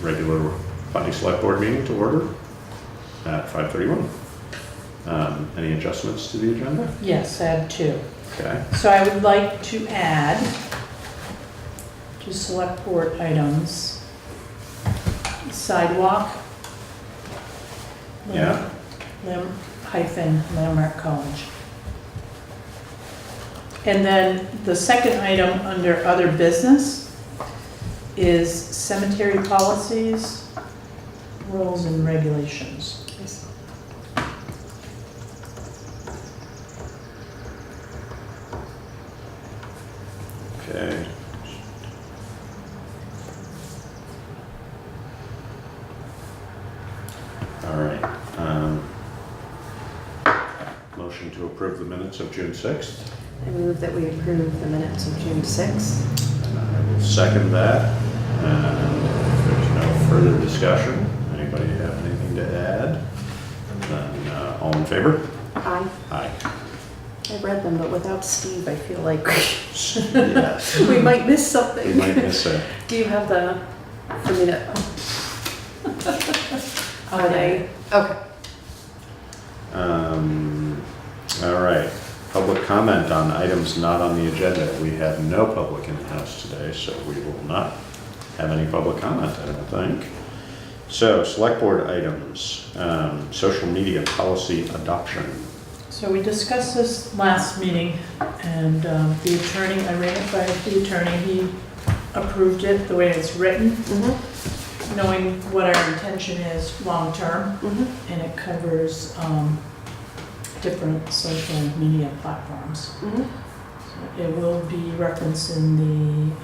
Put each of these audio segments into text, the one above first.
regular Putney Selectboard meeting to order at 5:31. Any adjustments to the agenda? Yes, I have two. Okay. So I would like to add to select board items, sidewalk. Yeah. Landmark College. And then the second item under other business is cemetery policies, rules and regulations. Okay. All right. Motion to approve the minutes of June 6th. I move that we approve the minutes of June 6th. And I will second that. And if there's no further discussion, anybody have anything to add? Then all in favor? Aye. Aye. I read them, but without Steve, I feel like Yes. we might miss something. We might miss it. Do you have the, for me to? Are they? Okay. All right. Public comment on items not on the agenda. We have no public in the house today, so we will not have any public comment, I don't think. So, select board items, social media policy adoption. So we discussed this last meeting, and the attorney, I ran it by the attorney, he approved it the way it's written, knowing what our intention is long-term, and it covers different social media platforms. So it will be referenced in the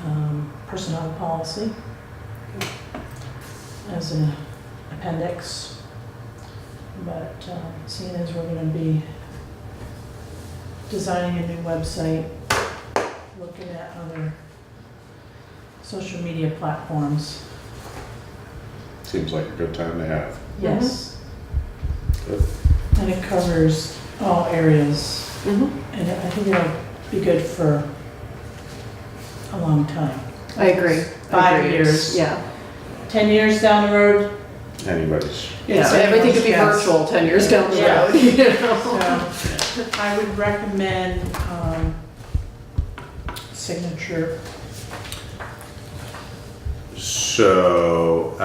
personnel policy as an appendix, but seeing as we're going to be designing a new website, looking at other social media platforms. Seems like a good time to have. Yes. Good. And it covers all areas. And I think it'll be good for a long time. I agree. 5 years. Yeah. 10 years down the road. Anybody's. Yeah, it's everything could be anyone's guess. virtual 10 years down the Yeah. road. You know? So I would recommend signature. So,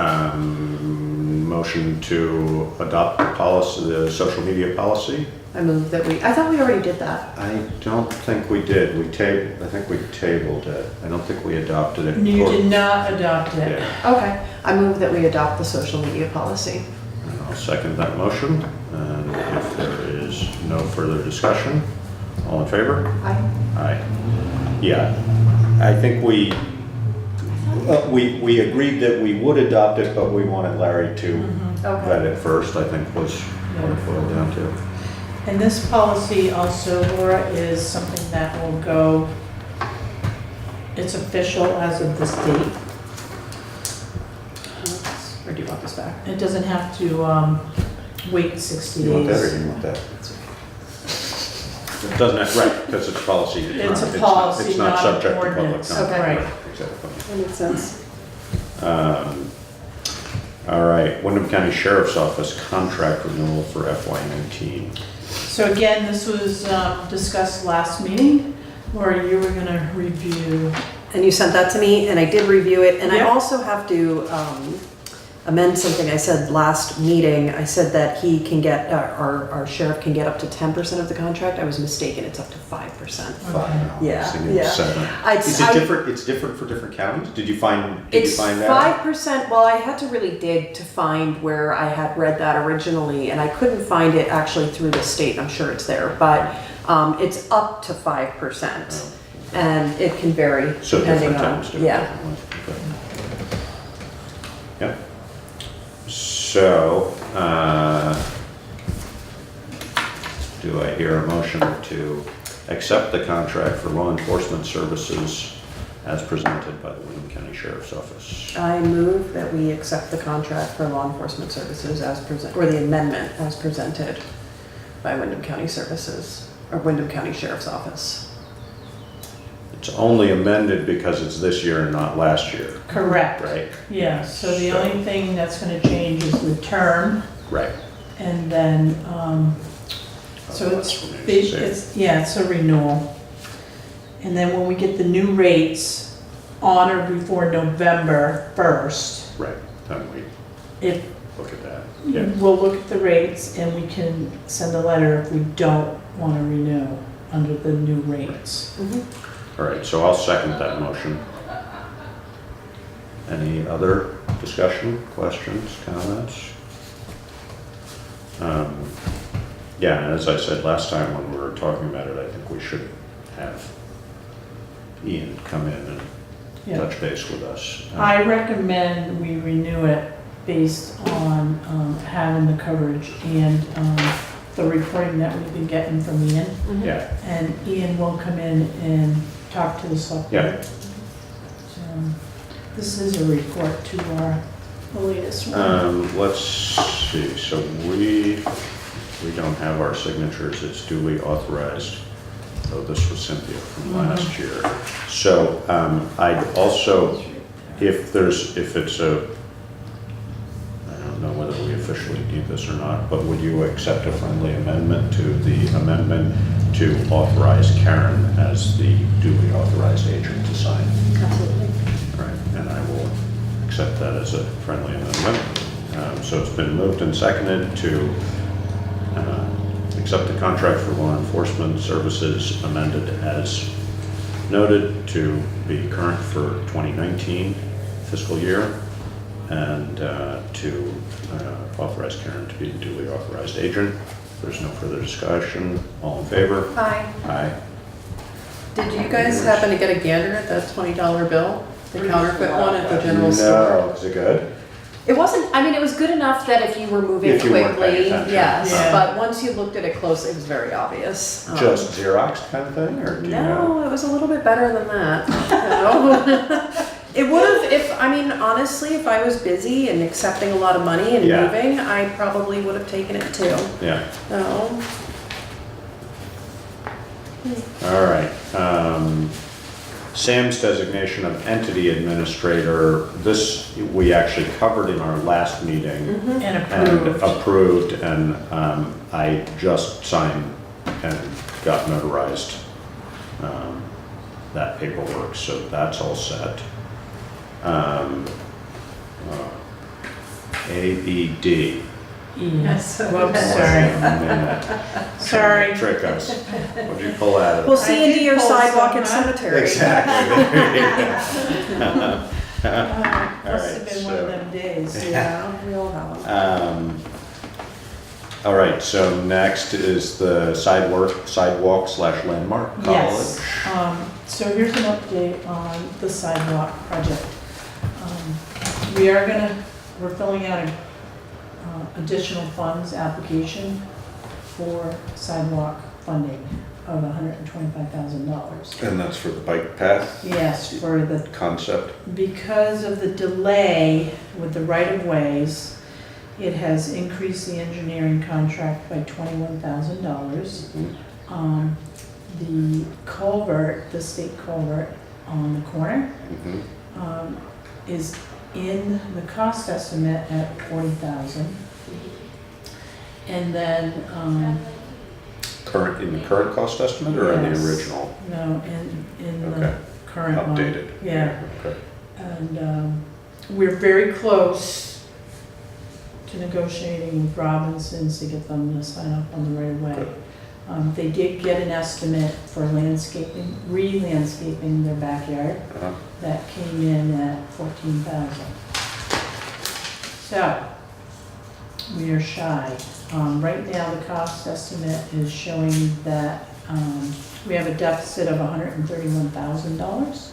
motion to adopt the policy, the social media policy? I move that I thought we already did that. I don't think we did. I think we tabled it. I don't think we adopted it. You did not adopt it. Yeah. Okay. I move that we adopt the social media policy. And I'll second that motion. And if there is no further discussion, all in favor? Aye. Aye. Yeah, I think we agreed that we would adopt it, but we wanted Larry to vet it first, I think was what it boiled down to. And this policy also, Laura, is something that will go, it's official as of this date. Or do you want this back? It doesn't have to wait 60 You want that or days. you want that? It doesn't have, right, because it's policy. It's a policy, It's not not an subject to public ordinance. comment. Okay. Right. Exactly. That makes sense. All right, Windham County Sheriff's Office contract renewal for FY19. So again, this was discussed last meeting. Laura, you were gonna review. And you sent that to me, and I did review it, and I Yep. also have to amend something I said last meeting. I said that he can get, our sheriff can get up to 10% of the contract. I was mistaken, it's up to 5%. Okay. Yeah, I was thinking yeah. 7. I'd- Is it different? It's different for different counties? Did you find It's that? 5%, well, I had to really dig to find where I had read that originally, and I couldn't find it actually through the state. I'm sure it's there, but it's up to 5%. Oh. And it can vary So depending different on, towns, different yeah. ones. Okay. Yep. So, do I hear a motion to accept the contract for law enforcement services as presented by the Windham County Sheriff's Office? I move that we accept the contract for law enforcement services as present, or the amendment as presented by Windham County Services, or Windham County Sheriff's Office. It's It's only amended because it's this year and not last year, Correct. right? Yeah, so the So- only thing that's gonna change is the term, Right. and then, so That's it's, for me to see. it's a renewal. And then when we get the new rates on or before November 1st, Right, then we if, look at that. Yeah, we'll look at the rates and we can send a letter if we don't want to renew under the new rates. all right, so I'll second that motion. Any other discussion, questions, comments? Yeah, and as I said last time when we were talking about it, I think we should have Ian come in and Yeah. touch base with us. I recommend we renew it based on having the coverage and the reporting that we've been getting from Ian. Yeah, And Ian will come in and talk to the select board. yeah. So, this is a report to the latest one. Let's see, so we don't have our signatures, it's duly authorized. Oh, this was Cynthia from last year. So I'd also, if it's a, I don't know whether we officially need this or not, but would you accept a friendly amendment to the amendment to authorize Karen as the duly authorized agent to sign? Absolutely. Right, and I will accept that as a friendly amendment. So it's been moved and seconded to accept the contract for law enforcement services amended as noted to be current for 2019 fiscal year and to authorize Karen to be the duly authorized agent. If there's no further discussion, all in favor? Hi. Aye. Did you guys happen to get a gander at that $20 bill? The counterfeit one at the general store? No, is it good? It wasn't, I mean, it was good enough that if you were moving If you weren't paying quickly, attention. yes, Yeah. but once you looked at it close, it was very obvious. Just Xerox kind of thing, or do you know? No, it was a little bit better than that. No. It would have, if, I mean, honestly, if I was busy and accepting a lot of money and Yeah. moving, I probably would have taken it too. Yeah. No. All right. Sam's designation of entity administrator, this we actually covered in our last meeting And and approved. approved, and I just signed and got notarized that paperwork, so that's all set. ABD. Yes. Whoops, Wait sorry. a minute. Sorry. Trick us. What'd you pull out of We'll it? see I you do did your pull sidewalk some, and huh? cemetery. Exactly. There you go. Must have right, been one of so- them days. Yeah, we all have them. All right, so next is the sidewalk slash landmark college. Yes, so here's an update on the sidewalk project. We're filling out an additional funds application for sidewalk funding of $125,000. And that's for the bike path Yes, for the, concept? because of the delay with the right-of-ways, it has increased the engineering contract by $21,000. The culvert, the state culvert on the corner, Mhm. is in the cost estimate at $40,000. And then, In the current cost estimate or in the Yes. original? no, in Okay. the current one. Updated? Yeah, Okay. and we're very close to negotiating with Robinsons to get them to sign up on the right of way. Good. They did get an estimate for landscaping, re-landscaping their backyard. Uh-huh. That came in at $14,000. So, we are shy. Right now, the cost estimate is showing that we have a deficit of $131,000.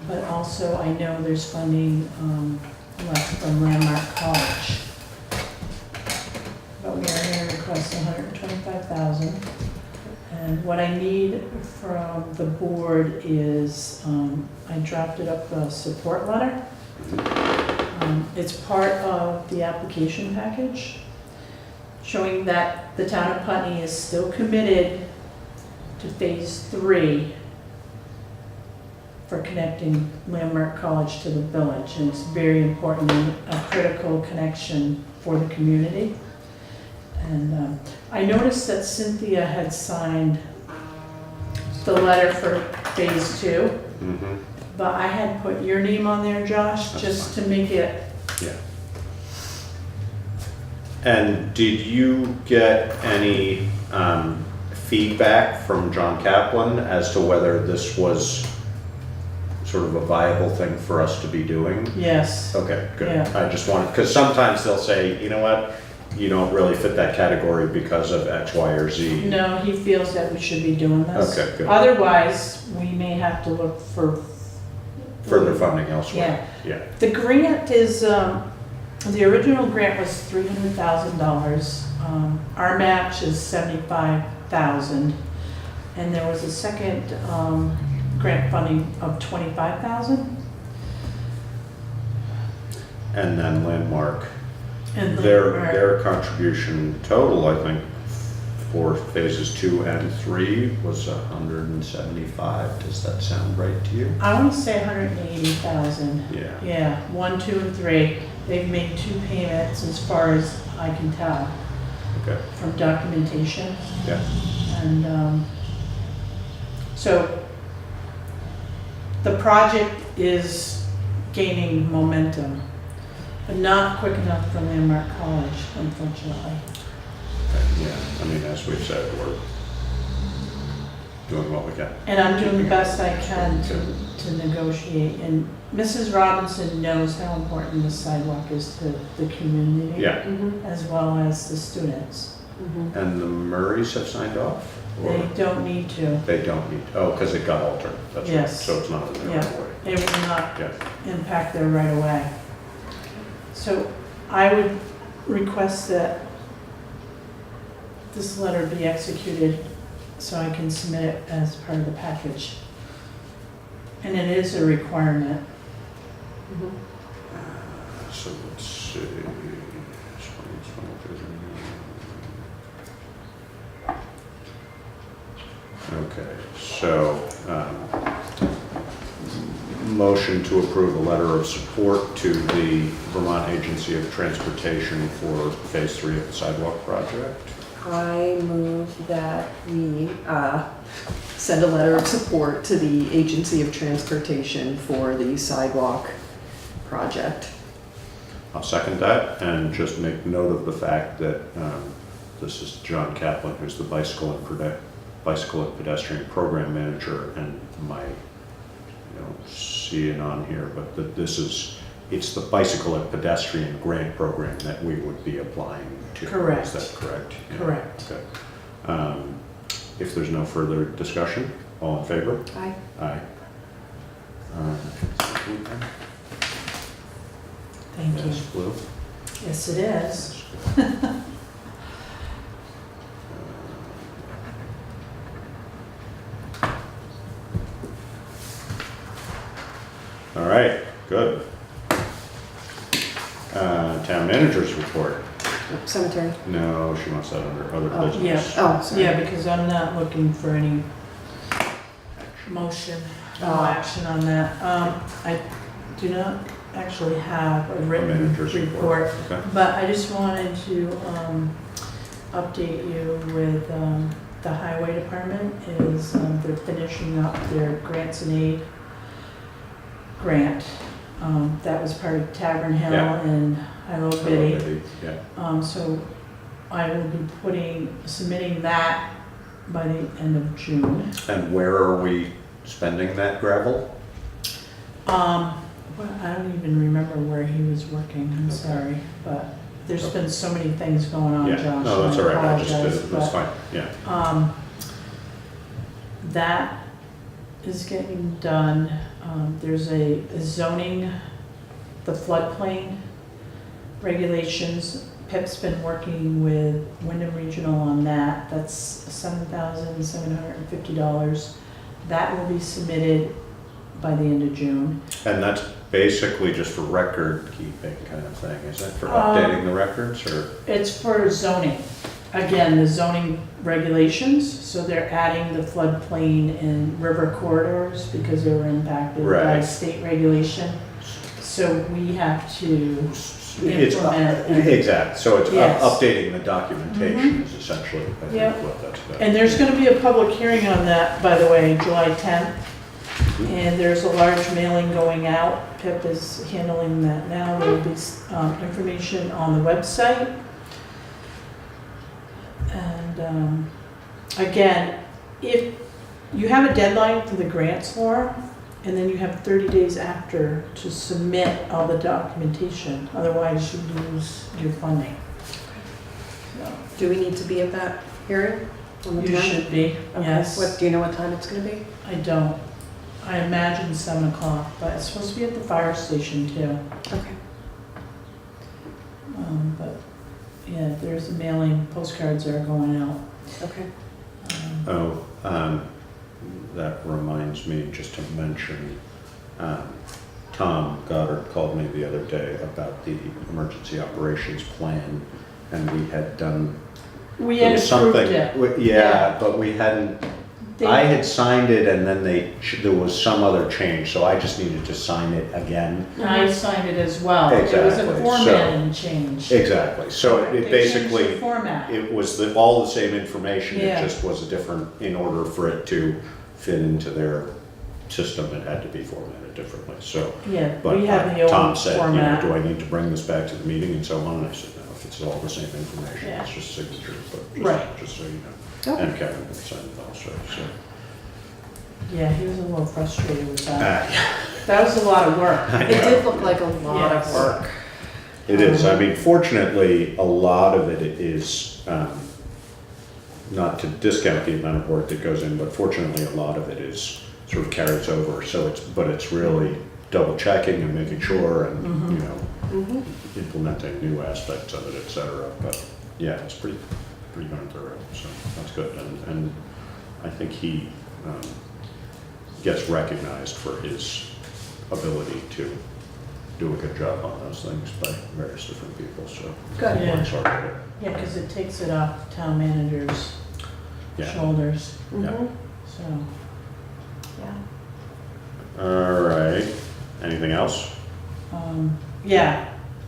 But also, I know there's funding left from Landmark College. But we are going to request $125,000. And what I need from the board is, I drafted up a support letter. It's part of the application package, showing that the town of Putney is still committed to phase 3 for connecting Landmark College to the village, and it's very important and a critical connection for the community. And I noticed that Cynthia had signed the letter for phase 2, Mm-hmm. but I had put your name on there, Josh, That's just to make it. Yeah. And did you get any feedback from John Kaplan as to whether this was sort of a viable thing for us to be doing? Yes. Okay, good. Yeah. I just wanted, because sometimes they'll say, you know what, you don't really fit that category because of X, Y, or Z. No, he feels that we should be doing this. Okay, good. Otherwise, we may have to look for Further funding elsewhere. Yeah. The grant is, the original grant was $300,000. Our match is $75,000. And there was a second grant funding of $25,000. And then Landmark, And their contribution total, I think, for phases 2 and 3 was 175. Does that sound right to you? I want to say 180,000. Yeah. Yeah, 1, 2, and 3. They've made 2 payments as far as I can tell Okay. from documentation. Yeah. And so the project is gaining momentum, but not quick enough for Landmark College, unfortunately. Yeah. I mean, as we've said, we're doing what we can. And I'm doing the best I can to negotiate. And Mrs. Robinson knows how important the sidewalk is to the community. Yeah. Mhm. As well as the students. Mhm. And the Murrays have signed off? Or They don't need to. they don't need, oh, because it got altered. That's right. Yes. So it's not in there Yeah. right away. It will not Yeah. impact their right of way. So I would request that this letter be executed so I can submit it as part of the package. And it is a requirement. Mhm. So let's see. Okay, so, motion to approve a letter of support to the Vermont Agency of Transportation for Phase 3 of the sidewalk project. I move that we send a letter of support to the Agency of Transportation for the sidewalk project. I'll second that, and just make note of the fact that this is John Kaplan, who's the bicycle and pedestrian program manager, and I don't see it on here, but that it's the bicycle and pedestrian grant program that we would be applying to. Correct. Is that correct? Yeah. Correct. Okay. If there's no further discussion, all in favor? Aye. Aye. Thank you. Yes, blue. Yes, it is. All right, good. Town managers report. Cemetery. No, she wants that under other Oh, business. Oh, sorry. Yeah, because I'm not looking for any motion, no Oh. action on that. I do not actually have a written Manager's report, Okay. but I just wanted to update you with the highway department is they're finishing up their grants and aid grant. That was part of Tavern Hill Yeah. and Hilo Biddy. Yeah. So I will be submitting that by the end of June. And where are we spending that gravel? Well, I don't even remember where he was working, I'm Okay. sorry, but there's been so many things going on, Yeah, Josh. no, that's all right, I just, apologize, that's but, fine, yeah. That is getting done. There's a zoning, the floodplain regulations. Pip's been working with Windham Regional on that. That's $7,750. That will be submitted by the end of June. And that's basically just for record keeping kind of thing, is it? For updating the records, or? It's for zoning. again, the zoning regulations, so they're adding the floodplain and river corridors because they were impacted by Right. state regulation. So we have to It's, implement. and- exactly, so it's Yes. updating the documentation is essentially, I Yep. think, what that's about. And there's gonna be a public hearing on that, by the way, July 10th. And there's a large mailing going out. Pip is handling that now. There will be information on the website. And again, if you have a deadline for the grants, Laura, and then you have 30 days after to submit all the documentation. Otherwise, you lose your funding. So, Do we need to be at that hearing on the you 10th? should be, Okay. yes. Do you know what time it's gonna be? I don't. I imagine 7 o'clock, but it's supposed to be at the fire station too. Okay. But yeah, there's a mailing, postcards are going out. Okay. That reminds me just to mention, Tom Goddard called me the other day about the emergency operations plan, and we had done. We there had was approved something- it. Yeah, but we hadn't, They- I had signed it and then there was some other change, so I just needed to sign it again. I signed it as well. It was Exactly, a so- formatting change. Exactly, so it They changed basically. the format. It was all the same information, it Yeah. just was a different, in order for it to fit into their system, it had to be formatted differently, so. Yeah, But we have the Tom old said, do format. I need to bring this back to the meeting and so on? And I said, no, if it's all the same information, Yeah. it's just signatures, but Right. just so you know. Okay. And Kevin will sign it also, so. Yeah, he was a little frustrated with that. Yeah, That was a lot of work. It did look like a lot Yes. of work. It is, I mean, fortunately, a lot of it is, not to discount the amount of work that goes in, but fortunately, a lot of it is sort of carries over, so but it's really double checking and making sure and, you know, Mhm. implementing new aspects of it, et cetera. But yeah, it's pretty darn thorough, so that's good. And I think he gets recognized for his ability to do a good job on those things by various different people, so. Good. Yeah. Works hard at it. Yeah, because it takes it off town manager's Yeah. shoulders, Mhm. so. Yeah. All right, anything else? Yeah,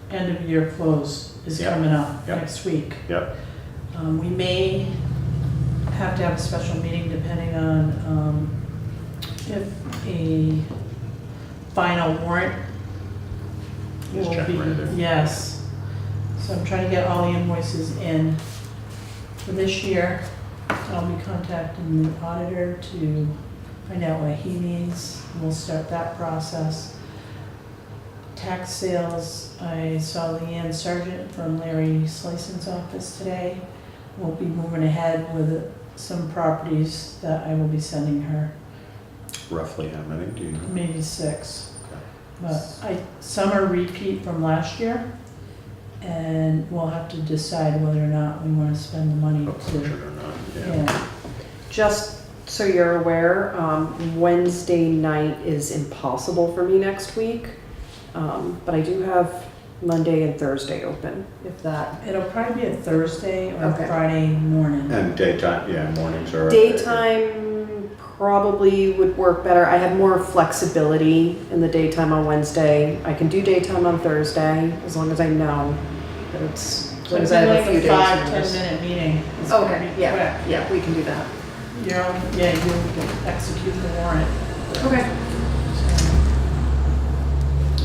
end of year close is Yeah. coming up Yeah. next week. Yep, We may have to have a special meeting depending on if a final warrant Is will be, generated. yes. So I'm trying to get all the invoices in for this year. I'll be contacting the auditor to find out what he needs. We'll start that process. Tax sales, I saw Leanne Sargent from Larry Slison's office today. We'll be moving ahead with some properties that I will be sending her, roughly how many, do you know? maybe 6. Okay. But some are repeat from last year, and we'll have to decide whether or not we want to spend the money Approach it to, or not, yeah. yeah. Just so you're aware, Wednesday night is impossible for me next week. But I do have Monday and Thursday open, if that. It'll probably be a Thursday or Okay. Friday morning. And daytime, yeah, mornings are. okay. Daytime probably would work better. I have more flexibility in the daytime on Wednesday. I can do daytime on Thursday, as long as I know that it's, as So long it's as I have a like few a days. 5-10 notice. minute meeting. It's gonna Okay, be yeah, quick. yeah, we can do that. Yeah, you execute the warrant. Okay.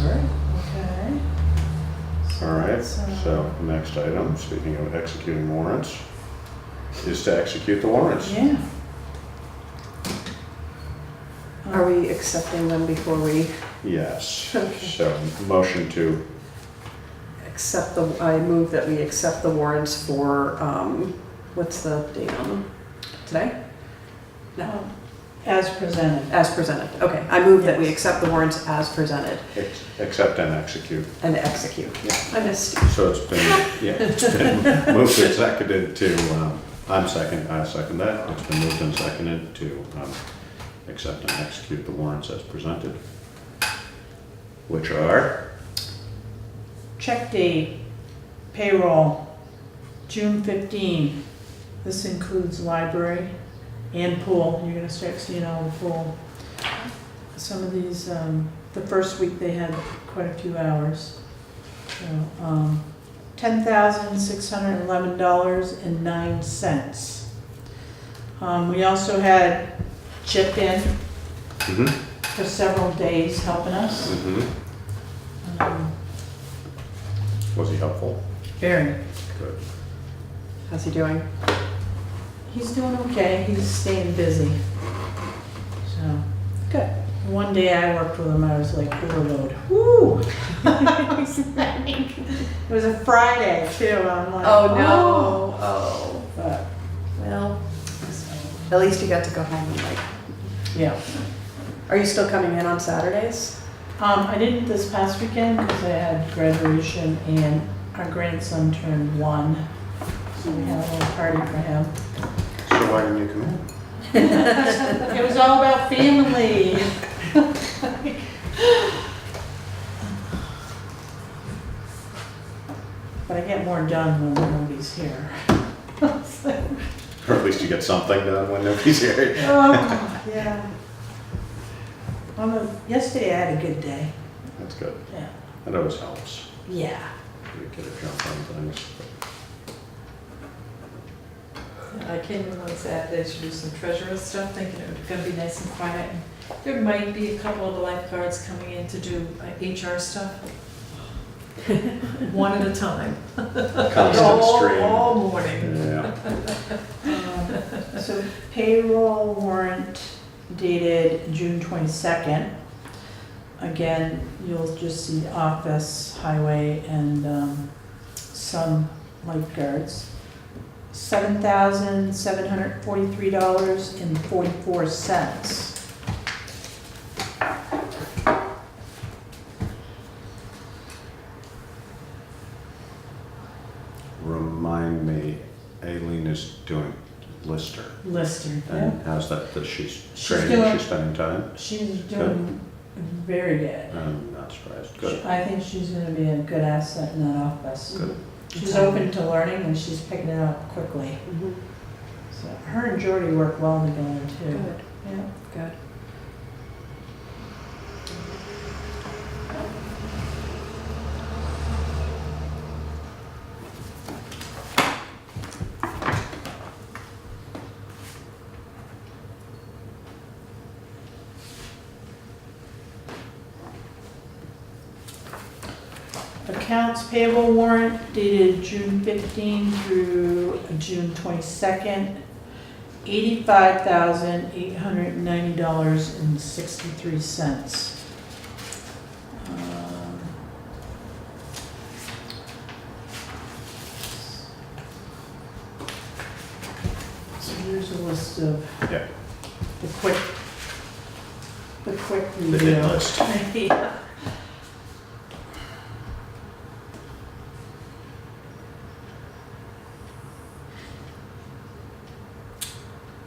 All right. Okay. All right, that's, so next item, speaking of executing warrants, is to execute the warrants. Yeah. Are we accepting them before we Yes, Okay. so motion to, I move that we accept the warrants for, what's the date on them? Today? No, As presented. as presented. Okay, I move that we Yes. accept the warrants as presented accept and execute. and execute. Yeah, I missed. So it's been, yeah, it's been moved and seconded to, I second that. It's been moved and seconded to accept and execute the warrants as presented, which are, Check date, payroll, June 15, this includes library and pool. You're gonna start seeing all the pool. Some of these, the first week they had quite a few hours. So, $10,611.09. We also had Chip in Mm-hmm. for several days helping us. Mm-hmm. Was he helpful? Very. Good. How's he doing? He's doing okay. He's staying busy. So, Good. one day I worked with him, I was like, overload. Woo! It was a Friday too. I'm like, Oh, no. Oh. But, Well, at least you got to go home and like. yeah. Are you still coming in on Saturdays? I didn't this past weekend because I had graduation and our grandson turned 1. So we had a little party for him. So why didn't you come in? It was all about family. But I get more done when nobody's here. Or at least you get something done when nobody's here. Oh, yeah. Yesterday I had a good day. That's good. Yeah. That always helps. Yeah. You get a jump on things. I came in on Saturday to do some treasurer stuff, thinking it was gonna be nice and quiet. And there might be a couple of the lifeguards coming in to do HR stuff. One at a time. Constant stream. All morning. Yeah. So payroll warrant dated June 22nd. Again, you'll just see office, highway, and some lifeguards. $7,743.44. Remind me, Aileen is doing Lister. Lister, yeah. And how's that, that she's She's training, doing- she's spending time? She's doing very good. I'm not surprised. Good. I think she's gonna be a good asset in that office. Good. She's open to learning and she's picking it up quickly. Mm-hmm. So her and Jordy work well together too. Good, Yeah. good. Accounts payable warrant dated June 15 through June 22nd, $85,890.63. So here's a list of Yeah, the quick review. the hit list. Yeah.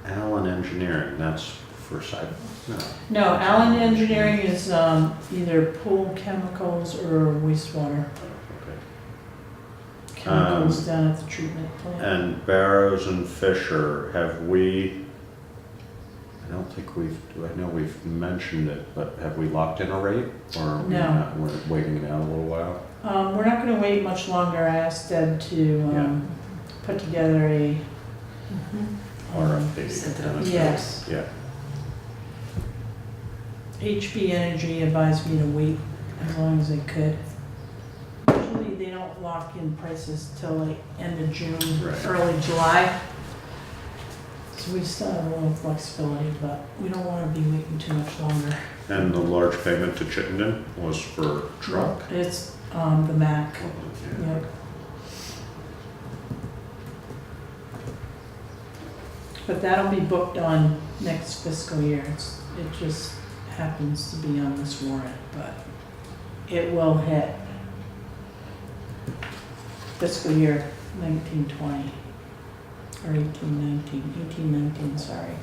Allen Engineering, that's for Sidewal? No. No, Allen Engineering is either pool chemicals or wastewater Okay. chemicals down at the treatment plant. And Barrows and Fisher, have we, I don't think we've, I know we've mentioned it, but have we locked in a rate? Or are we No. not? We're waiting it out a little while? We're not gonna wait much longer. I asked Deb to put together a, RFP? sent it out. kind of Yes. Yeah, HB Energy advised me to wait as long as I could. Usually they don't lock in prices till like end of June, Right. early July. So we still have a little flexibility, but we don't wanna be waiting too much longer. and the large payment to Chittenden was for truck? It's, the Mac, Yeah. yep. But that'll be booked on next fiscal year. It just happens to be on this warrant, but it will hit fiscal year 1920, or 1819, sorry.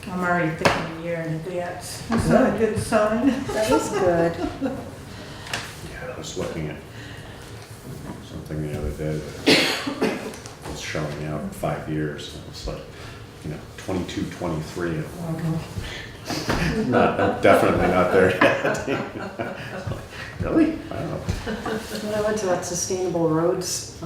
I'm already thinking a year in advance. Is that a good sign? That is good. Yeah, I was looking at something something the other day that was showing out in 5 years. And it was like, 22, 23. Definitely not there yet. Really? I don't know. When I went to that Sustainable Roads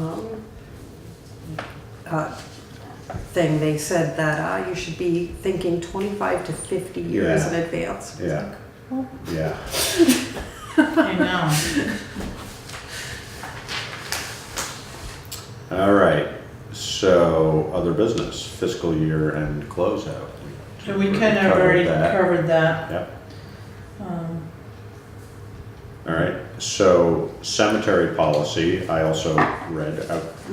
thing, they said that you should be thinking 25 to 50 years Yeah. in advance. Yeah. Yeah. I know. All right. So, other business, fiscal year and closeout. And we kind of already covered that. Yep. All right. So, cemetery policy, I also read.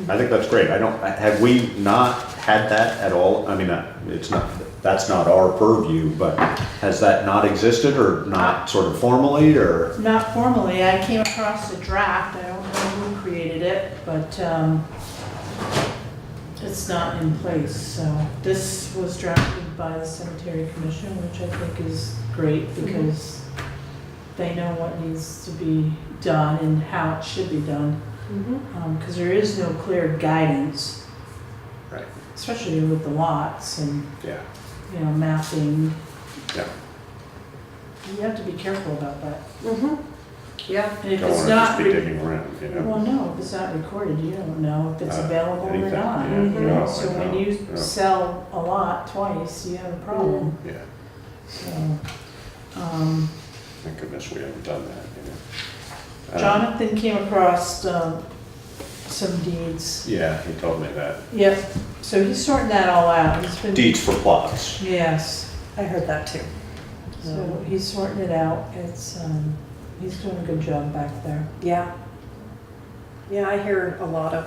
I think that's great. Have we not had that at all? I mean, that's not our purview, but has that not existed or not sort of formally or? Not formally, I came across a draft, I don't know who created it, but it's not in place, so. This was drafted by the Cemetery Commission, which I think is great because they know what needs to be done and how it should be done. Because there is no clear guidance. Right. Especially with the lots and, Yeah. mapping. Yeah. You have to be careful about that. Yeah. And if Don't it's want to not, just be digging around, well, no, if it's not recorded, you don't know if it's available or anything, not. yeah. No, So I when know, you yeah. sell a lot twice, you have a problem. Yeah. So, Thank goodness we haven't done that, Jonathan came across some deeds. Yeah, he told me that. Yep, so he's sorting that all out. He's been. Deeds for plots. Yes, I heard that too. so he's sorting it out. It's, he's doing a good job back there. Yeah. Yeah, I hear a lot of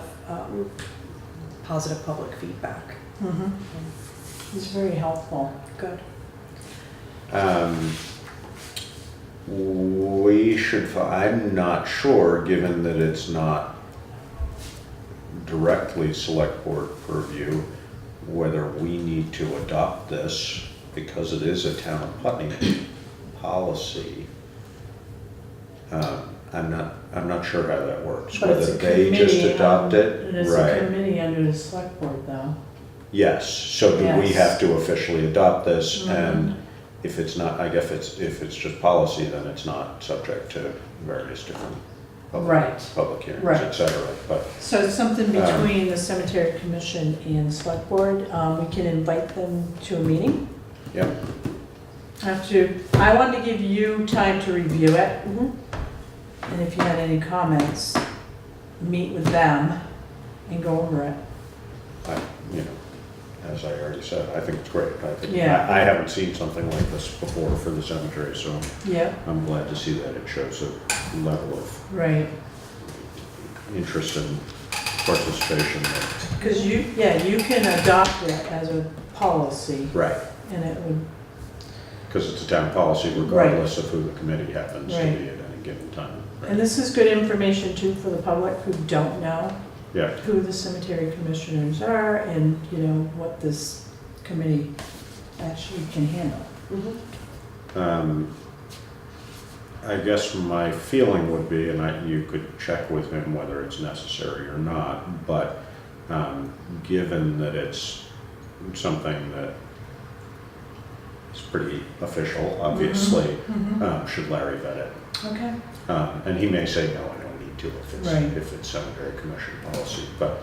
positive public feedback. He's very helpful. Good. We should, I'm not sure, given that it's not directly select board purview, whether we need to adopt this because it is a town of Putney policy. I'm not sure how that works, But it's whether a they just committee, adopt it, And it's a right? committee under the select board though. Yes, so do we Yes. have to officially adopt this? Mhm. And if it's not, I guess if it's just policy, then it's not subject to various different Right. public hearings, Right. et cetera, but, So it's something between the cemetery commission and select board. We can invite them to a meeting. yep, I wanted to give you time to review it. And if you had any comments, meet with them and go over it. as I already said, I think it's great. Yeah. I haven't seen something like this before for the cemetery, so Yep, I'm glad to see that it shows a level of right. interest and participation. Because you can adopt it as a policy Right, and it would, because it's a town policy regardless of who the committee happens to Right. be at any given time. and this is good information too for the public who don't know Yeah, who the cemetery commissioners are and, what this committee actually can handle. I guess my feeling would be, and you could check with him whether it's necessary or not, but given that it's something that is pretty official, obviously, should Larry vet it? Okay. And he may say, no, I don't need to Right. if it's cemetery commission policy, but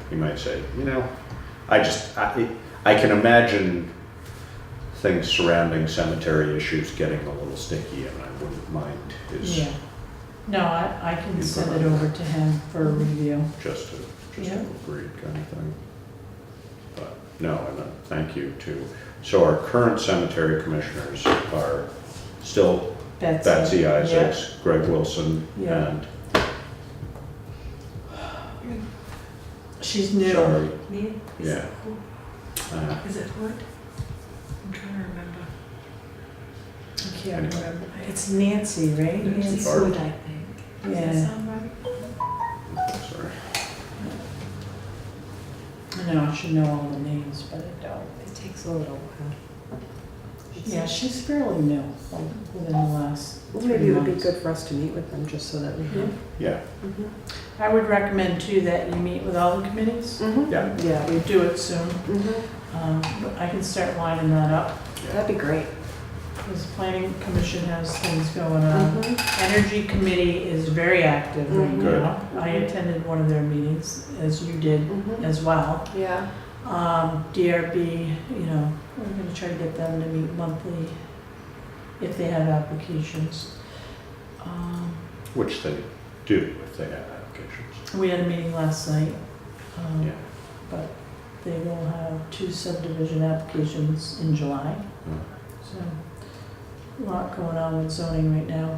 he might say, I can imagine things surrounding cemetery issues getting a little sticky, and I wouldn't mind his, Yeah. No, I can send it over to him for a review. just to Yeah. agree kind of thing. But, no, and thank you too. So our current cemetery commissioners are still Betsy Isaacs, Greg Wilson, Yeah. and, She's new. sorry, Me? yeah. Is it Hood? I'm trying to remember. I can't remember. It's Nancy, right? It's Nancy. Hood, I think. Does Yeah. that sound right? Sorry. I know, I should know all the names, but I don't. It takes a little while. Yeah, she's fairly new, like within the last Well, 3 maybe it would be months. good for us to meet with them, just so that we can. Yeah, Mhm. I would recommend too that you meet with all the committees. Mhm. Yeah. Yeah, We do it soon. Mhm. But I can start lining that up. That'd be great. Because planning commission has things going on. Mhm. Energy committee is very active right Mhm. Good. now. I attended one of their meetings, as you did Mhm. as well. Yeah. DRB, we're gonna try to get them to meet monthly if they have applications. which they do if they have applications. We had a meeting last night. Yeah. But they will have 2 subdivision applications in July. Mm. So, a lot going on with zoning right now.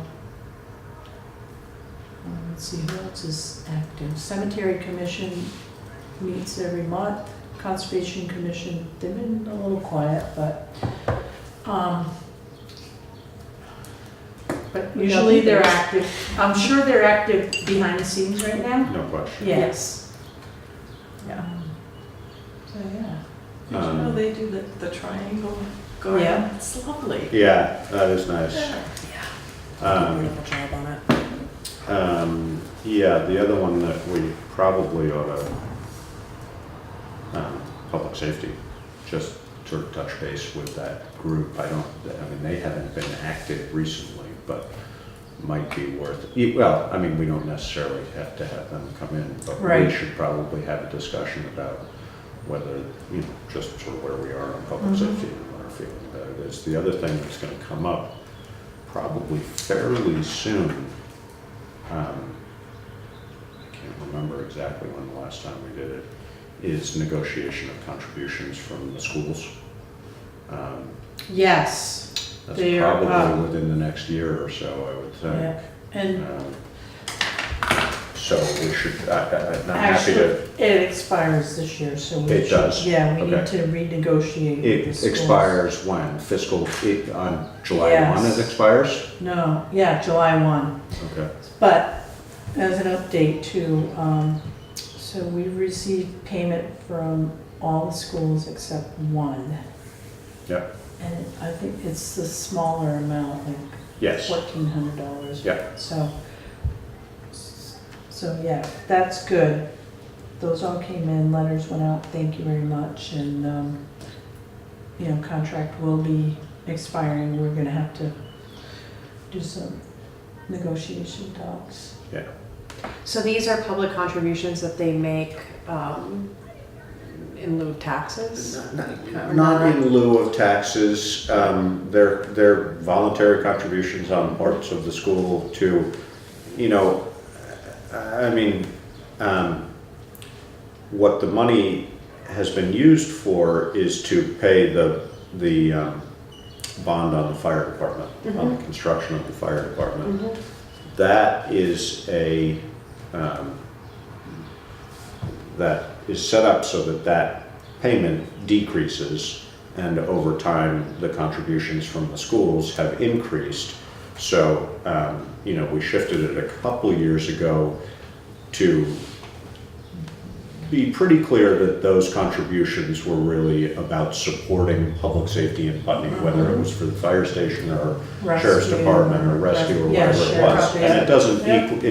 Let's see, who else is active? Cemetery Commission meets every month. Conservation Commission, they've been a little quiet, but usually they're active. I'm sure they're active behind the scenes right now. No question. Yes. Yeah. So, yeah. Did you know they do the triangle garden? Yeah. It's lovely. Yeah, that is nice. Yeah. Yeah. Wonderful job on it. Yeah, the other one that we probably ought to, public safety, just sort of touch base with that group. I mean, they haven't been active recently, but might be worth, well, I mean, we don't necessarily have to have them come in, but we Right. should probably have a discussion about whether, just sort of where we are on public Mhm. safety and what our feeling about it is. The other thing that's gonna come up probably fairly soon, I can't remember exactly when the last time we did it, is negotiation of contributions from the schools. Yes. That's They are, probably within the next year or so, I would think. Yeah. And So we should, I'm happy actually, to, it expires this year, so we It should- does? Yeah, we need Okay. to renegotiate with the it schools. expires when? Fiscal, on July Yes. 1 it expires? No, yeah, July 1. Okay, But as an update too, so we've received payment from all the schools except one. Yep. And I think it's the smaller amount, like yes, $1,400. Yep. So yeah, that's good. Those all came in, letters went out, thank you very much, and, contract will be expiring. We're gonna have to do some negotiation talks. yeah. So these are public contributions that they make in lieu of taxes? Not in lieu of taxes, they're voluntary contributions on parts of the school to, I mean, what the money has been used for is to pay the bond on the fire department, on the construction of the fire department. Mhm. That is that is set up so that payment decreases, and over time, the contributions from the schools have increased. So, we shifted it a couple years ago to be pretty clear that those contributions were really about supporting public safety in Putney, whether it was for the fire station or sheriff's Rescue department or rescue or yeah, whatever it sheriff, was. yeah. And it doesn't Yeah. equal,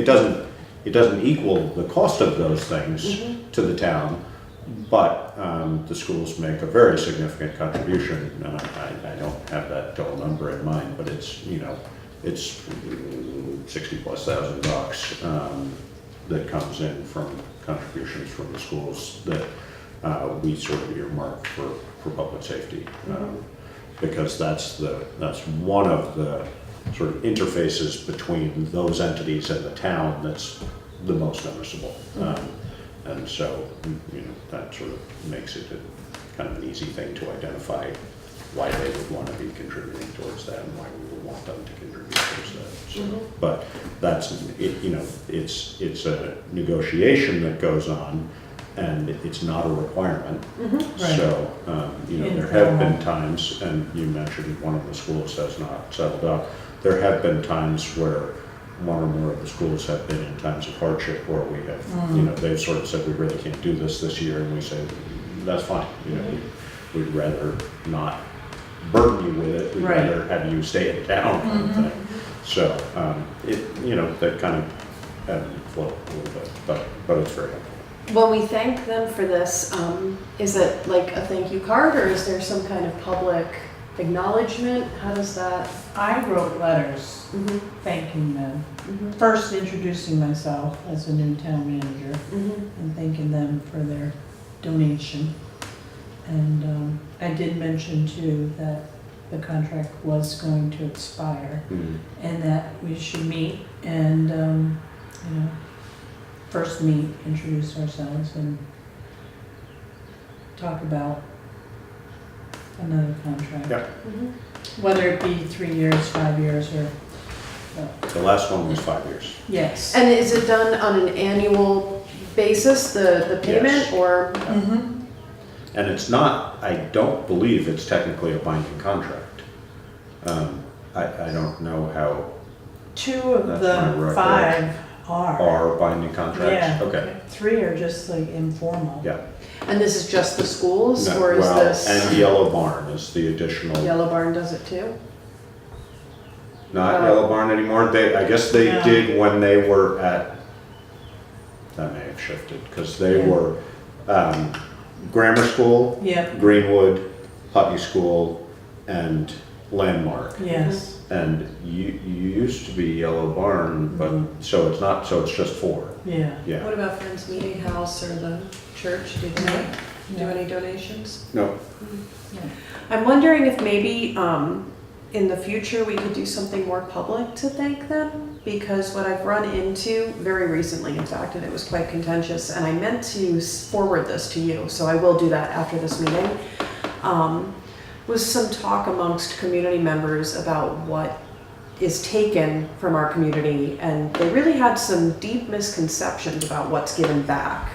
it doesn't equal the cost of those things to the town, but the schools make a very significant contribution. And I don't have that total number in mind, but it's, it's $60,000+ that comes in from contributions from the schools that we sort of earmark for public safety. Because that's one of the sort of interfaces between those entities and the town that's the most noticeable. And so, that sort of makes it kind of an easy thing to identify why they would want to be contributing towards that and why we would want them to contribute towards that. So, but that's, it's a negotiation that goes on, and it's not a requirement. So, there have been times, and you mentioned one of the schools has not settled up, there have been times where one or more of the schools have been in times of hardship where we have, they've sort of said, we really can't do this year, and we say, that's fine, we'd rather not burden you with it. We'd Right. rather have you stay in town kind of thing. So, that kind of ebb and flow a little bit, but it's very helpful. When we thank them for this, is it like a thank you card or is there some kind of public acknowledgement? How does that? I wrote letters Mhm, thanking them. mhm, First introducing myself as a new town manager mhm. and thanking them for their donation. And I did mention too that the contract was going to expire and that we should meet and, first meet, introduce ourselves and talk about another contract. Yeah. Mhm. Whether it be 3 years, 5 years, or, The last one was 5 years. yes. And is it done on an annual basis, the payment, Yes. or? Mhm. And it's not, I don't believe it's technically a binding contract. I don't know how 2 of That's my the recollection. 5 are. are binding contracts. Yeah. Okay, 3 are just like informal. yeah. And this is just the schools, No, or is well, this? and Yellow Barn is the additional, Yellow Barn does it too? not Wow. Yellow Barn anymore. I guess they No. did when they were at, that may have shifted, because they Yeah. were Grammar School, Yeah, Greenwood, Putney School, and Landmark. yes. And you used to be Yellow Barn, but, so it's just 4, Yeah. yeah. What about Friends Meeting House or the church? Do they do any donations? No, I'm wondering if maybe in the future we could do something more public to thank them, because what I've run into very recently, in fact, and it was quite contentious, and I meant to forward this to you, so I will do that after this meeting, was some talk amongst community members about what is taken from our community, and they really had some deep misconceptions about what's given back.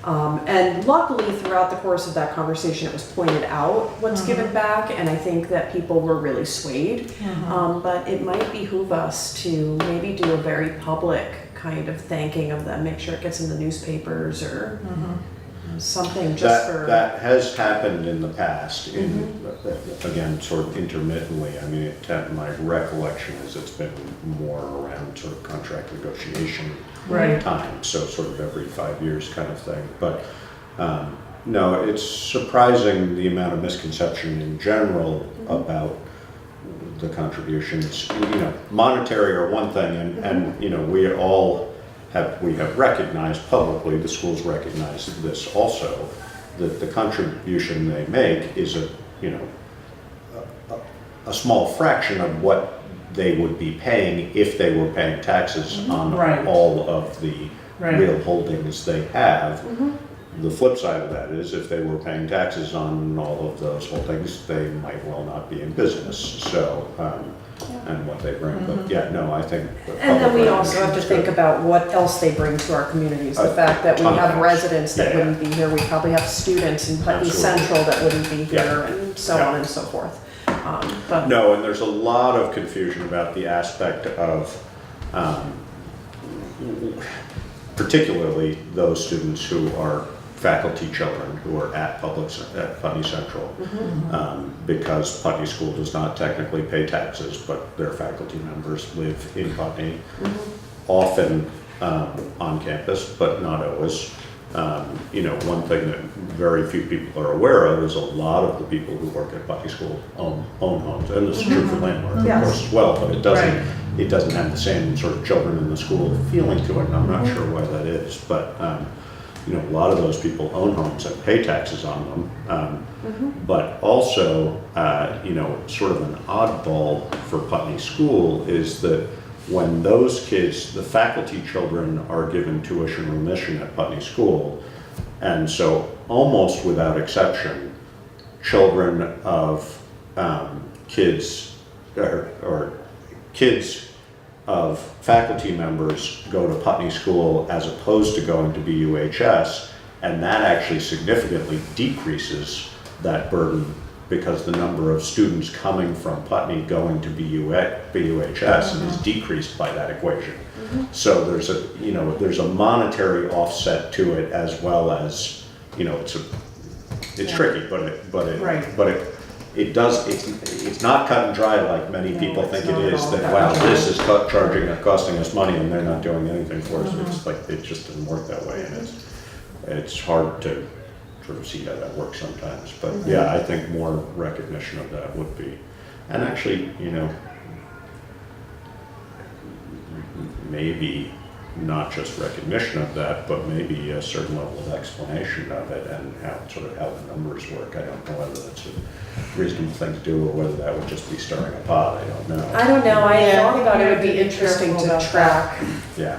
And luckily, throughout the course of that conversation, it was pointed out what's given back, and I think that people were really swayed. But it might behoove us to maybe do a very public kind of thanking of them, make sure it gets in the newspapers or something just for. that has happened in the past, again, sort of intermittently. I mean, my recollection is it's been more around sort of contract negotiation Right. time, so sort of every 5 years kind of thing. But no, it's surprising the amount of misconception in general about the contributions. Monetary are one thing, and we have recognized publicly, the schools recognize this also, that the contribution they make is a small fraction of what they would be paying if they were paying taxes on Right. all of the Right. real holdings they have. The flip side of that is if they were paying taxes on all of those holdings, they might well not be in business. So, and what they bring, but yeah, no, I think. And then we public also have to recognition is think good. about what else they bring to our communities. The A fact that we ton of have things. residents that Yeah, wouldn't be here, we probably have students in Putney Absolutely. Central that wouldn't be Yeah. here, and so Yeah. on and so forth. But No, and there's a lot of confusion about the aspect of, particularly those students who are faculty children who are at Putney Central, because Putney School does not technically pay taxes, but their faculty members live in Putney, often on campus, but not always. One thing that very few people are aware of is a lot of the people who work at Putney School own homes, and this is true for Landmark, of Yes. course, as well, but it doesn't have the same sort of children in the school feeling to it, and I'm not sure why that is, but, a lot of those people own homes and pay taxes on them, but also, sort of an oddball for Putney School is that when those kids, the faculty children, are given tuition remission at Putney School, and so almost without exception, children of kids or kids of faculty members go to Putney School as opposed to going to BUHS, and that actually significantly decreases that burden because the number of students coming from Putney going to BUHS is decreased by that equation. So there's a monetary offset to it as well as, it's tricky, but it it's not cut and dry like many No, people it's think it not at is, all that, cut wow, and dry. this is costing us money and they're not doing anything for us. It's like, it just doesn't work that way, and it's hard to sort of see how that works sometimes. But yeah, I think more recognition of that would be, and actually, maybe not just recognition of that, but maybe a certain level of explanation of it and how the numbers work. I don't know whether that's a reasonable thing to do or whether that would just be stirring a pot. I don't know. I don't know, I Yeah, thought about it would be you have to be interesting careful to about track Yeah.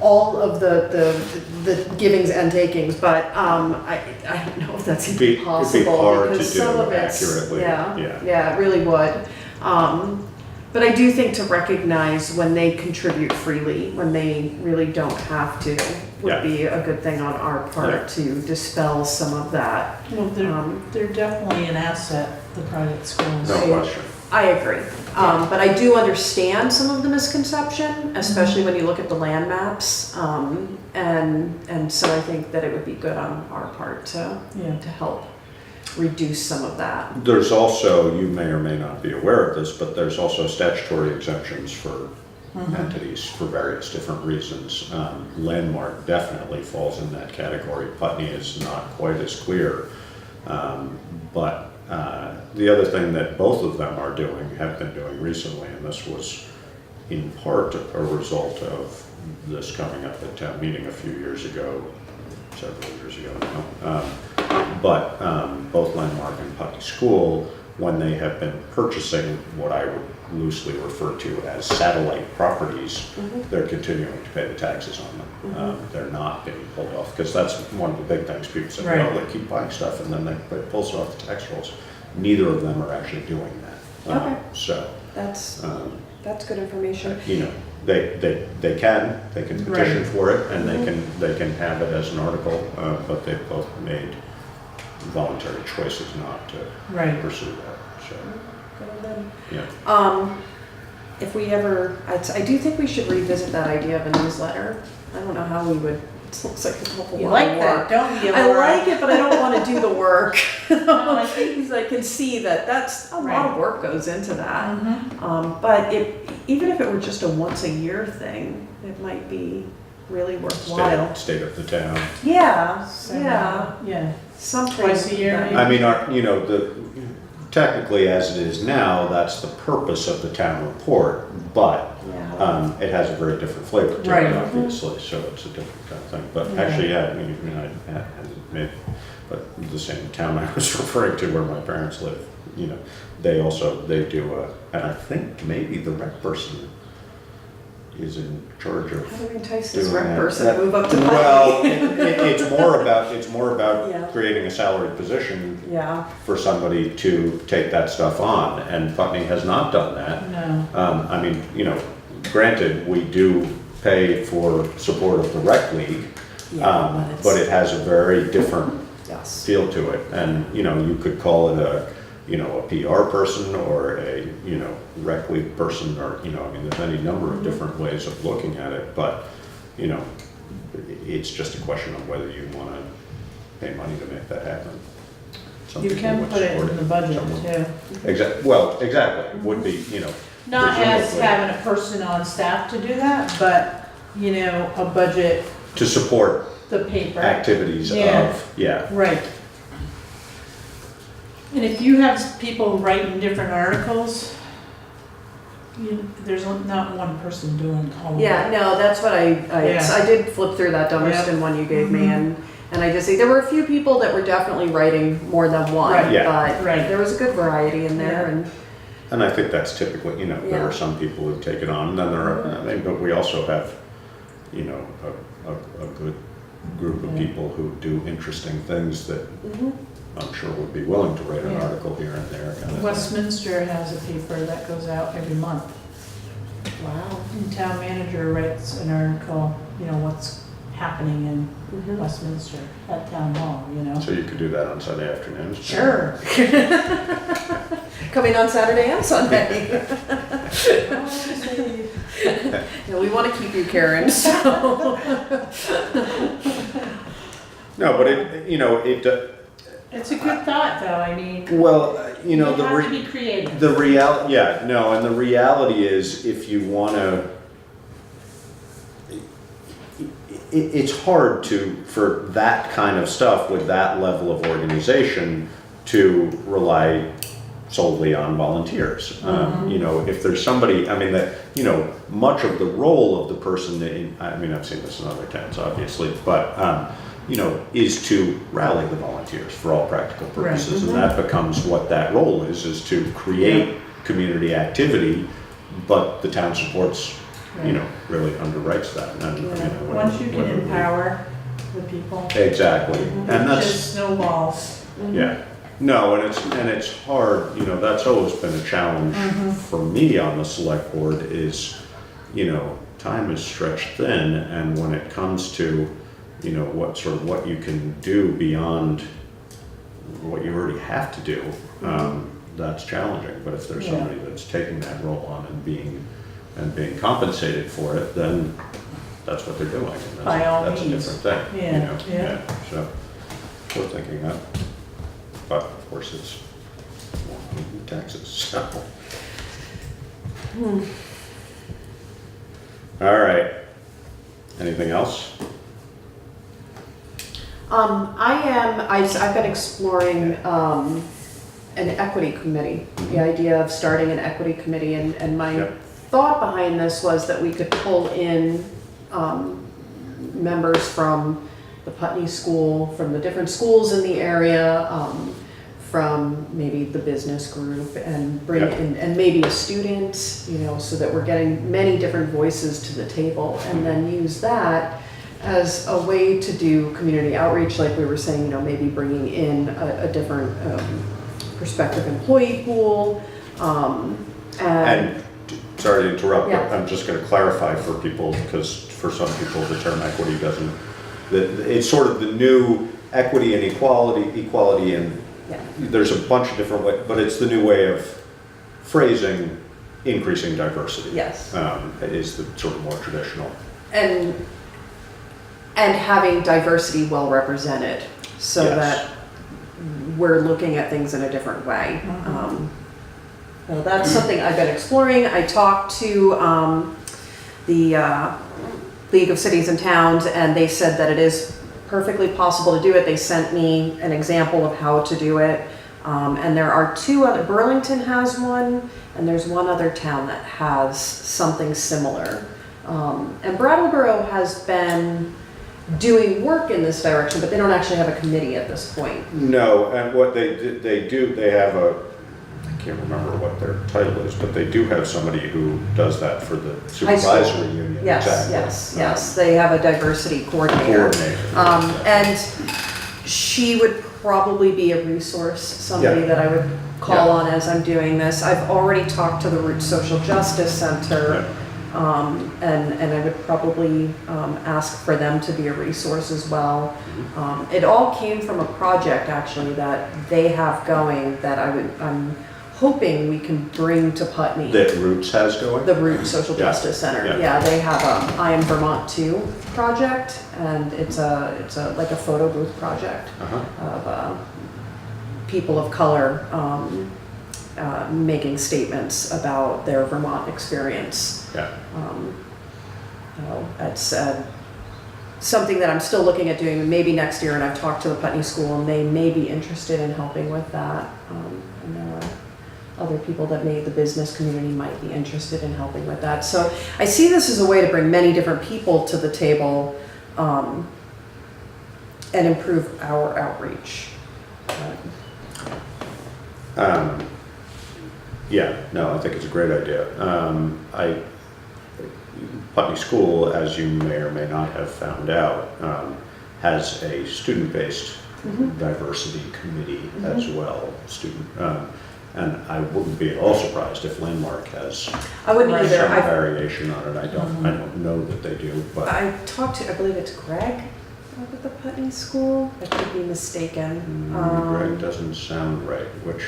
all of the givings and takings, but I don't know if that's It'd be even possible. hard to because do some of it's- accurately, yeah. Yeah, it really would. But I do think to recognize when they contribute freely, when they really don't have to, would Yeah. be a good thing on our Yeah. part to dispel some of that. Well, they're definitely an asset, the private schools. No question. I agree. But I do understand some of the misconception, especially when you look at the land maps. And so I think that it would be good on our part to help reduce some of that. There's also, you may or may not be aware of this, but there's also statutory exemptions for entities for various different reasons. Landmark definitely falls in that category. Putney is not quite as clear. But the other thing that both of them are doing, have been doing recently, and this was in part a result of this coming up at town meeting a few years ago, several years ago now. But both Landmark and Putney School, when they have been purchasing what I would loosely refer to as satellite properties, they're continuing to pay the taxes on them. They're not being pulled off, because that's one of the big things people say, well, they keep buying stuff and then they pull it off the tax rolls. Neither of them are actually doing that. Okay. So That's good information. they can petition for it, and they can have it as an article, but they've both made voluntary choices not to pursue that. So, yeah. If we ever, I do think we should revisit that idea of a newsletter. I don't know how we would. It looks like a couple You lot like of that, work. don't you? I Laura? like it, but I don't want to do the work. No, I think- Because I can see that that's a lot Right. of work goes into that. But even if it were just a once a year thing, it might be really worthwhile. State of the town. Yeah, So, yeah, Yeah. something. Twice a year, that- maybe? I mean, technically as it is now, that's the purpose of the town report, but Yeah. it has a very different flavor to Right. it, obviously, so it's a different kind of thing. But Yeah. actually, I mean, I hadn't made, but the same town I was referring to where my parents live, they do and I think maybe the rec person is in charge of How do we entice this doing rec that. person to move up to Well, Putney? it's more about Yeah. creating a salaried position Yeah, for somebody to take that stuff on, and Putney has not done that. No. I mean, granted, we do pay for support of the rec league, yeah, but it has a very different yes. feel to it, and, you could call it a PR person or a, rec league person, or, I mean, there's any number of different ways of looking at it, but, it's just a question of whether you want to pay money to make that happen. Some You people can would put it support in the budget Someone- too. Well, exactly, would be, Not as presumably. having a person on staff to do that, but, a budget, to support the paper. activities Yeah. of, Right. And if you have people writing different articles, there's not one person doing all of Yeah, it. no, that's what Yeah. I did flip through that Dummerston one you gave me, and I just see, there were a few people that were definitely writing more than one, Right. Yeah. but Right. there was a good variety in there, Yeah. and I think that's typically, there Yeah. are some people who take it on, and then there are, but we also have, a good group of Yeah. people who do interesting things that Mhm. I'm sure would be willing to write an Yeah. article here and there. kind of thing. Westminster has a paper that goes out every month. Wow. And town manager writes an article, what's happening in Mhm. Westminster at town hall, So you could do that on Sunday afternoons? Sure. Coming on Saturday and Sunday. Yeah, we want to keep you, Karen, so. No, but It's a good thought, though, I mean, Well, you know, you have to be creative. the reality, yeah, no, and the reality is if you want to, it's hard for that kind of stuff with that level of organization to rely solely on volunteers. You know, if there's somebody, I mean, that, you know, much of the role of the person I mean, I've seen this in other towns, obviously, but, you know, is to rally the volunteers for all practical purposes. And that becomes what that role is to create community activity, but the town supports, you know, really underwrites that. And, I mean, Once you can empower the people, exactly. And it that's, just snowballs. yeah. No, and it's hard, you know, that's always been a challenge for me on the select board is, you know, time is stretched thin, and when it comes to, you know, what you can do beyond what you already have to do, that's challenging. But if there's somebody that's taking that role on and being compensated for it, then that's what they're doing. And By all that's means. a different thing. Yeah, You know? yeah. So we're thinking that. But of course, it's taxes, so. All right. Anything else? I've been exploring, an equity committee, the idea of starting an equity committee, and my Yep. thought behind this was that we could pull in, members from the Putney School, from the different schools in the area, from maybe the business group, and bring Yep. in, and maybe a student, you know, so that we're getting many different voices to the table, and then use that as a way to do community outreach, like we were saying, you know, maybe bringing in a different prospective employee pool, And sorry to interrupt, but Yeah. I'm just going to clarify for people, because for some people the term equity doesn't, it's sort of the new equity and equality and yeah. there's a bunch of different ways, but it's the new way of phrasing increasing diversity. Yes. Is the sort of more traditional. And having diversity well represented, so Yes. that we're looking at things in a different way. Well, that's something I've been exploring. I talked to the League of Cities and Towns, and they said that it is perfectly possible to do it. They sent me an example of how to do it. And there are two other, Burlington has one, and there's one other town that has something similar. And Brattleboro has been doing work in this direction, but they don't actually have a committee at this point. No, and what they do, they have I can't remember what their title is, but they do have somebody who does that for the High school. supervisory union. Yes, Exactly. yes. They have a diversity coordinator. And she would probably be a resource, somebody Yeah. that I would call Yeah. on as I'm doing this. I've already talked to the Root Social Justice Center, and I would probably ask for them to be a resource as well. It all came from a project actually that they have going that I'm hoping we can bring to Putney. That Roots has going? The Root Social Yeah. Justice Center. Yeah. Yeah, they have I Am Vermont 2 project, and it's like a photo booth project of people of color making statements about their Vermont experience. Yeah. It's something that I'm still looking at doing maybe next year, and I've talked to the Putney School, and they may be interested in helping with that. And there are other people that the business community might be interested in helping with that. So I see this as a way to bring many different people to the table and improve our outreach. Yeah, no, I think it's a great idea. Putney School, as you may or may not have found out, has a student-based diversity committee as well. And I wouldn't be at all surprised if Landmark has I wouldn't Right. either. some variation on it. I don't know that they do, but I talked to, I believe it's Greg up at the Putney School. I could be mistaken. Greg doesn't sound right. Which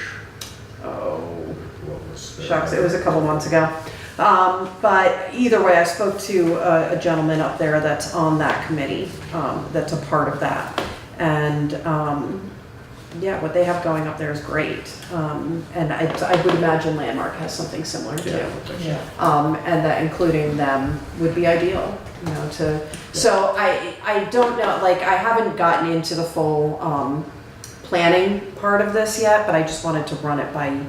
what was the Shucks, it was a couple months ago. But either way, I spoke to a gentleman up there that's on that committee, that's a part of that. And yeah, what they have going up there is great. And I would imagine Landmark has something similar too. Yeah. And that including them would be ideal, you know, so I don't know, like, I haven't gotten into the full, planning part of this yet, but I just wanted to run it by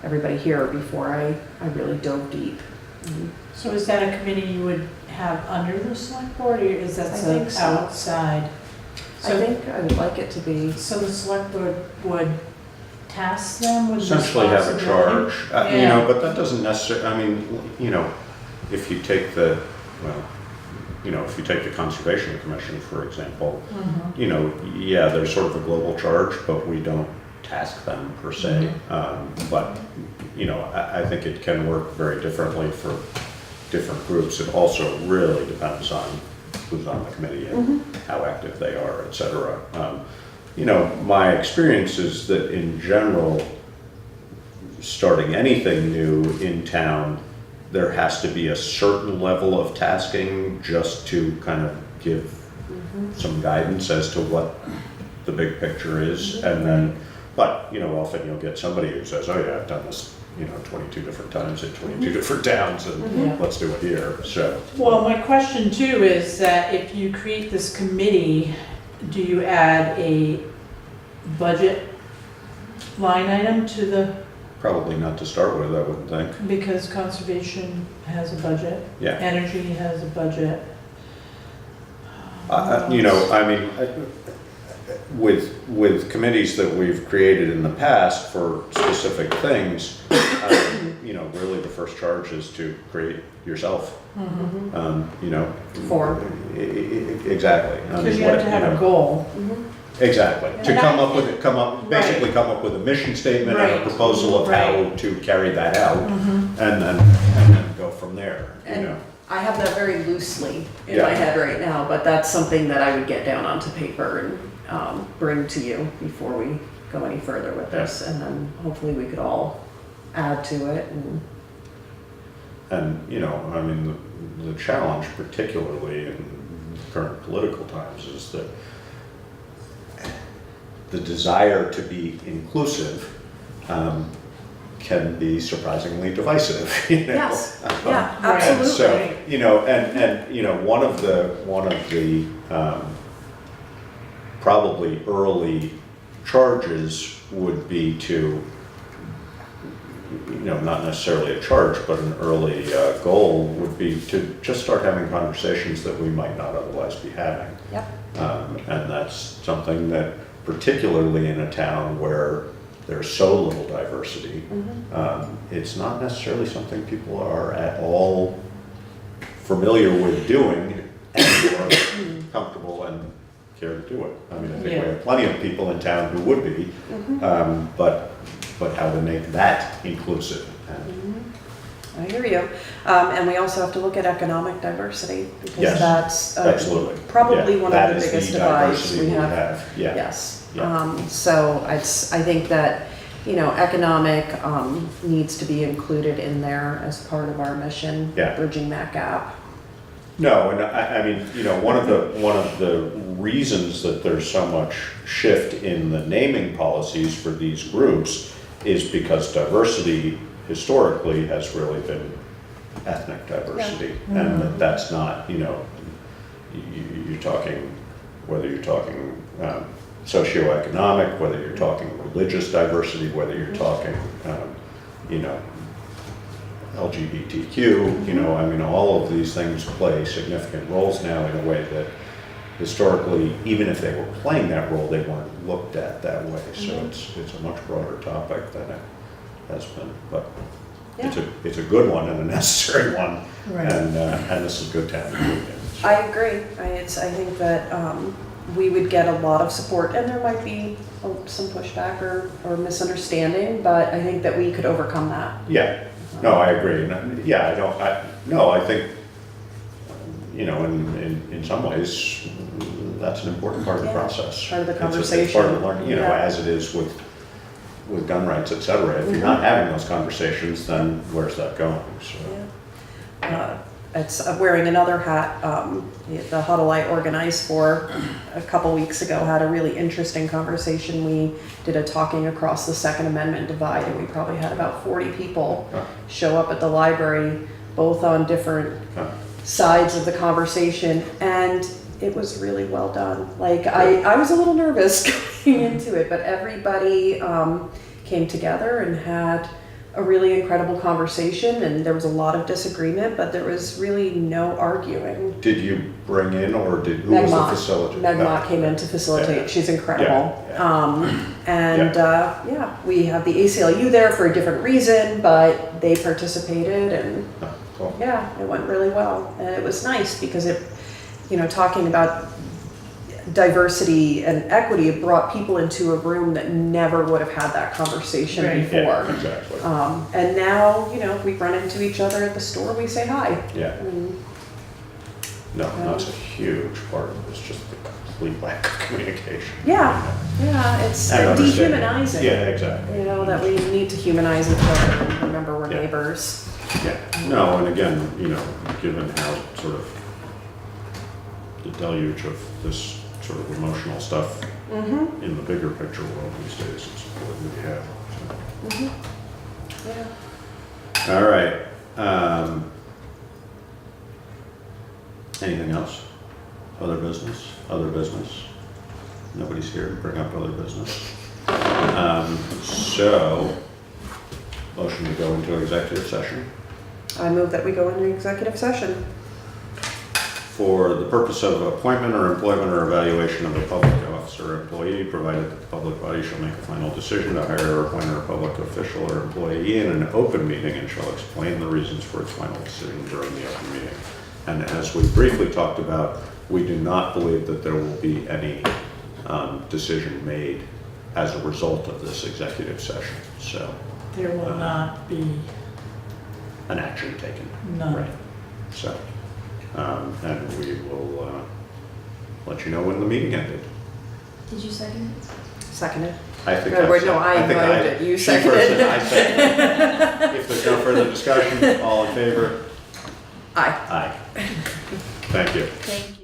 everybody here before I really dove deep. So is that a committee you would have under the select board, or is that I think so. outside? I think I would like it to be. So the select board would task them with Essentially have a responsibility? charge, you know, but that doesn't necessarily, I mean, you know, if you take the, well, you know, if you take the Conservation Commission, for example, Mhm. you know, yeah, there's sort of a global charge, but we don't task them per se. But, you know, I think it can work very differently for different groups. It also really depends on who's on the committee and how active they are, et cetera. You know, my experience is that in general, starting anything new in town, there has to be a certain level of tasking just to kind of give some guidance as to what the big picture is. And then, but, you know, often you'll get somebody who says, oh yeah, I've done this, you know, 22 different times in 22 different towns, and let's do it here, so. Well, my question too is that if you create this committee, do you add a budget line item to the, Probably not to start with, I wouldn't think. because conservation has a budget, Yeah. energy has a budget. You know, I mean, with committees that we've created in the past for specific things, you know, really the first charge is to create yourself. You know. Form. Exactly. I Because mean, you have what, to have know, a goal. Exactly. To And come I- up with it, basically come up with a mission statement and a Right. proposal of how Right. to carry that out, and then go from there. You And know. I have that very loosely in Yeah. my head right now, but that's something that I would get down onto paper and bring to you before we go any further with this, and then hopefully we could all add to it. And, you know, I mean, the challenge, particularly in current political times, is that the desire to be inclusive can be surprisingly divisive, you know? Yes, yeah, Right. absolutely. So, you know, and, you know, one of the probably early charges would be to, you know, not necessarily a charge, but an early goal would be to just start having conversations that we might not otherwise be having. Yep. And that's something that, particularly in a town where there's so little diversity, it's not necessarily something people are at all familiar with doing and are comfortable and care to do it. I mean, I think Yeah. we have plenty of people in town who would be, but how to make that inclusive. And I hear you. And we also have to look at economic diversity, because Yes, that's absolutely. probably Yeah, one that of the is biggest diversity divides we have. Yeah. Yes. Yeah. So I think that, you know, economic needs to be included in there as part of our mission, Yeah. bridging that gap. No, and I mean, you know, one of the reasons that there's so much shift in the naming policies for these groups is because diversity historically has really been ethnic diversity, and that's not, you know, you're talking, whether you're talking socioeconomic, whether you're talking religious diversity, whether you're talking, you know, LGBTQ, you know, I mean, all of these things play significant roles now in a way that historically, even if they were playing that role, they weren't looked at that way. So it's a much broader topic than it has been, but it's a good one and a necessary one, Right. and this is a good town to do it in. I agree. I think that we would get a lot of support, and there might be some pushback or misunderstanding, but I think that we could overcome that. Yeah, no, I agree. And, yeah, I think, you know, in some ways, that's an important part of the Yeah, process. part of the It's part of conversation. the learning, you know, Yeah. as it is with gun rights, et cetera. If you're not having those conversations, then where's that going? So, Yeah. I'm wearing another hat. The huddle I organized for a couple weeks ago had a really interesting conversation. We did a talking across the Second Amendment divide, and we probably had about 40 people show up at the library, both on different sides of the conversation, and it was really well done. Like, I was a little nervous going into it, but everybody came together and had a really incredible conversation, and there was a lot of disagreement, but there was really no arguing. Did you bring in, or who was the facilitator? Meg Mott came in to facilitate. Yeah. She's incredible. Yeah. We have the ACLU there for a different reason, but they participated, and Cool. yeah, it went really well. And it was nice because it, talking about diversity and equity, it brought people into a room that never would have had that conversation Right. before. Yeah, exactly. And now, we run into each other at the store, we say hi. Yeah. And, No, that's a huge part of it. It's just the complete lack of communication. yeah, it's And understanding. dehumanizing. Yeah, exactly. That we need to humanize each other and remember we're Yeah. neighbors. Yeah, no, and again, given how sort of the deluge of this sort of emotional stuff Mm-hmm. in the bigger picture world these days, it's important to have. So. Yeah. All right. Anything else? Other business? Other business? Nobody's here to bring up other business. So, motion to go into executive session I move that we go into executive session. for the purpose of appointment or employment or evaluation of a public officer or employee, provided that the public body shall make a final decision to hire or appoint a public official or employee in an open meeting and shall explain the reasons for its final decision during the open meeting. And as we briefly talked about, we do not believe that there will be any decision made as a result of this executive session. So, There will not be an action taken. none. Right. So, and we will let you know when the meeting ended. Did you second it? Seconded. I think No, wait, I no, I think moved it. You she seconded. first and I seconded. If there's no further discussion, all in favor? Aye. Aye. Thank you. Thank you.